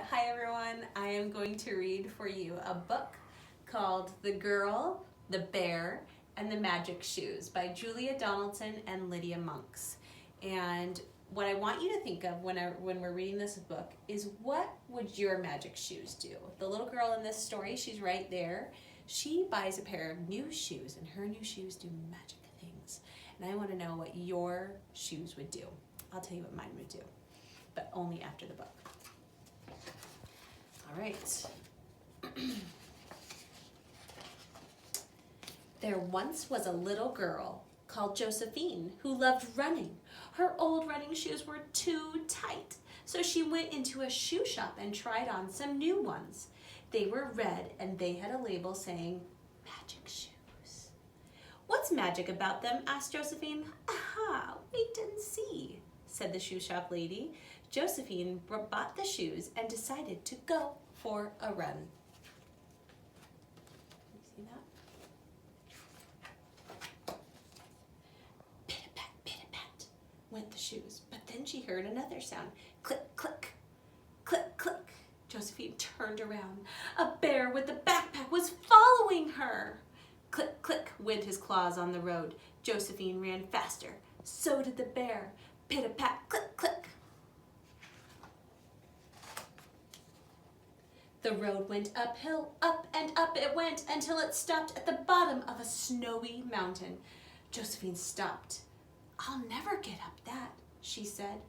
Hi everyone. I am going to read for you a book called The Girl, the Bear, and the Magic Shoes by Julia Donaldson and Lydia Monks. And what I want you to think of when we're reading this book is, what would your magic shoes do? The little girl in this story, she's right there. She buys a pair of new shoes, and her new shoes do magic things. And I want to know what your shoes would do. I'll tell you what mine would do, but only after the book. All right. There once was a little girl called Josephine who loved running. Her old running shoes were too tight, so she went into a shoe shop and tried on some new ones. They were red and they had a label saying, "Magic shoes." "What's magic about them?" asked Josephine. "Aha, wait and see," said the shoe shop lady. Josephine bought the shoes and decided to go for a run. You see that? Pit-a-pat, pit-a-pat went the shoes, but then she heard another sound. Click, click, click, click. Josephine turned around. A bear with a backpack was following her. Click, click went his claws on the road. Josephine ran faster. So did the bear. Pit-a-pat, click, click. The road went uphill, up and up it went, until it stopped at the bottom of a snowy mountain. Josephine stopped. "I'll never get up that," she said.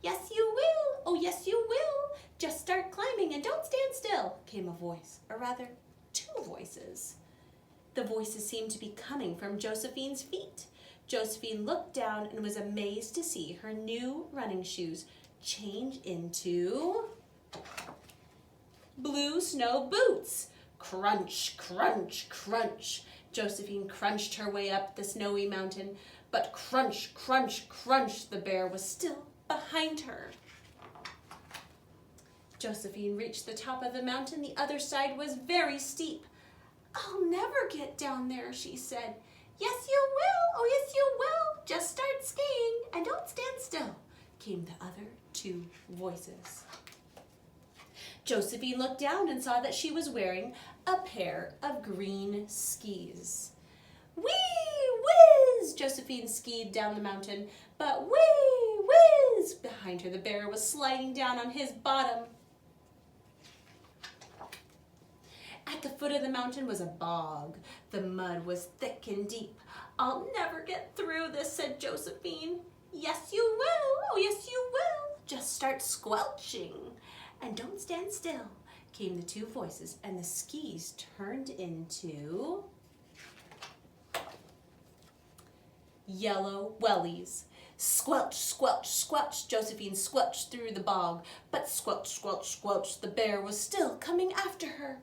"Yes, you will. Oh, yes, you will. Just start climbing and don't stand still," came a voice, or rather, two voices. The voices seemed to be coming from Josephine's feet. Josephine looked down and was amazed to see her new running shoes change into blue snow boots. Crunch, crunch, crunch. Josephine crunched her way up the snowy mountain, but crunch, crunch, crunch, the bear was still behind her. Josephine reached the top of the mountain. The other side was very steep. "I'll never get down there," she said. "Yes, you will. Oh, yes, you will. Just start skiing and don't stand still," came the other two voices. Josephine looked down and saw that she was wearing a pair of green skis. Whee! Whiz! Josephine skied down the mountain, but whee! Whiz! Behind her, the bear was sliding down on his bottom. At the foot of the mountain was a bog. The mud was thick and deep. "I'll never get through this," said Josephine. "Yes, you will. Oh, yes, you will. Just start squelching and don't stand still," came the two voices, and the skis turned into yellow wellies. Squelch, squelch, squelch, Josephine squelched through the bog, but squelch, squelch, squelch, the bear was still coming after her.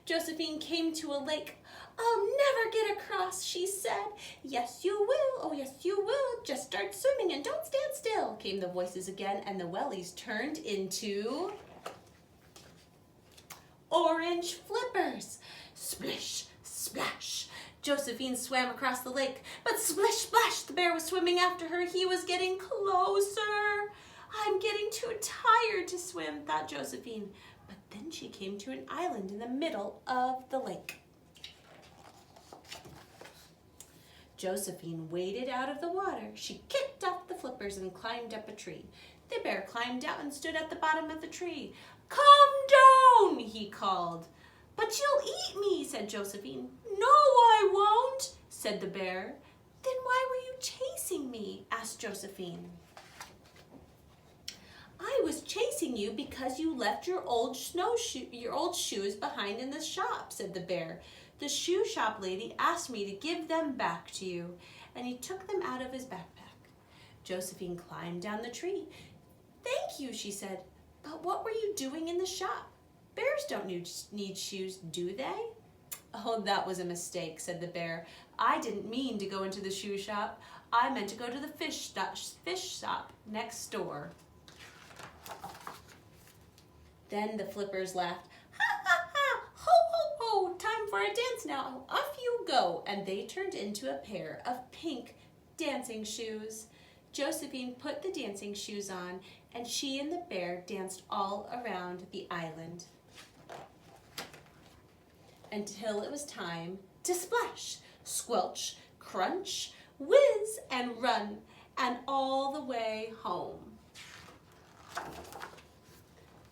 Josephine came to a lake. "I'll never get across," she said. "Yes, you will. Oh, yes, you will. Just start swimming and don't stand still," came the voices again, and the wellies turned into orange flippers. Splish, splash. Josephine swam across the lake, but splish, splash, the bear was swimming after her. He was getting closer. "I'm getting too tired to swim," thought Josephine. But then she came to an island in the middle of the lake. Josephine waded out of the water. She kicked off the flippers and climbed up a tree. The bear climbed out and stood at the bottom of the tree. "Come down," he called. "But you'll eat me," said Josephine. "No, I won't," said the bear. "Then why were you chasing me?" asked Josephine. "I was chasing you because you left your old shoes behind in the shop," said the bear. "The shoe shop lady asked me to give them back to you," and he took them out of his backpack. Josephine climbed down the tree. "Thank you," she said. "But what were you doing in the shop? Bears don't need shoes, do they?" "Oh, that was a mistake," said the bear. "I didn't mean to go into the shoe shop. I meant to go to the fish shop next door." Then the flippers laughed. "Ha, ha, ha! Ho, ho, ho! Time for a dance now. Off you go!" And they turned into a pair of pink dancing shoes. Josephine put the dancing shoes on, and she and the bear danced all around the island until it was time to splash, squelch, crunch, whiz, and run, and all the way home.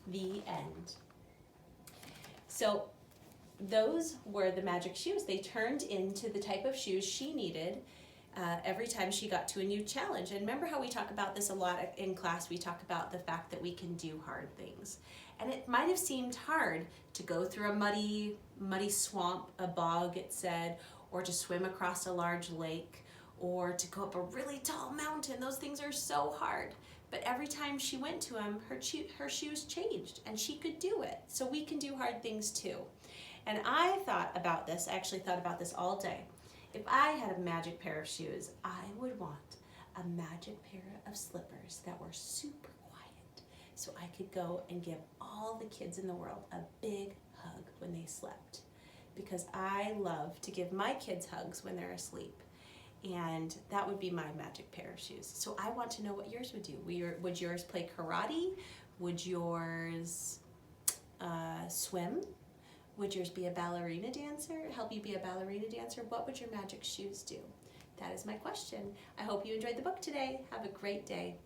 The end. So those were the magic shoes. They turned into the type of shoes she needed every time she got to a new challenge. And remember how we talk about this a lot in class? We talk about the fact that we can do hard things. And it might have seemed hard to go through a muddy swamp, a bog, it said, or to swim across a large lake, or to go up a really tall mountain. Those things are so hard. But every time she went to them, her shoes changed, and she could do it. So we can do hard things too. And I thought about this, I actually thought about this all day. If I had a magic pair of shoes, I would want a magic pair of slippers that were super quiet, so I could go and give all the kids in the world a big hug when they slept. Because I love to give my kids hugs when they're asleep. And that would be my magic pair of shoes. So I want to know what yours would do. Would yours play karate? Would yours swim? Would yours be a ballerina dancer? Help you be a ballerina dancer? What would your magic shoes do? That is my question. I hope you enjoyed the book today. Have a great day.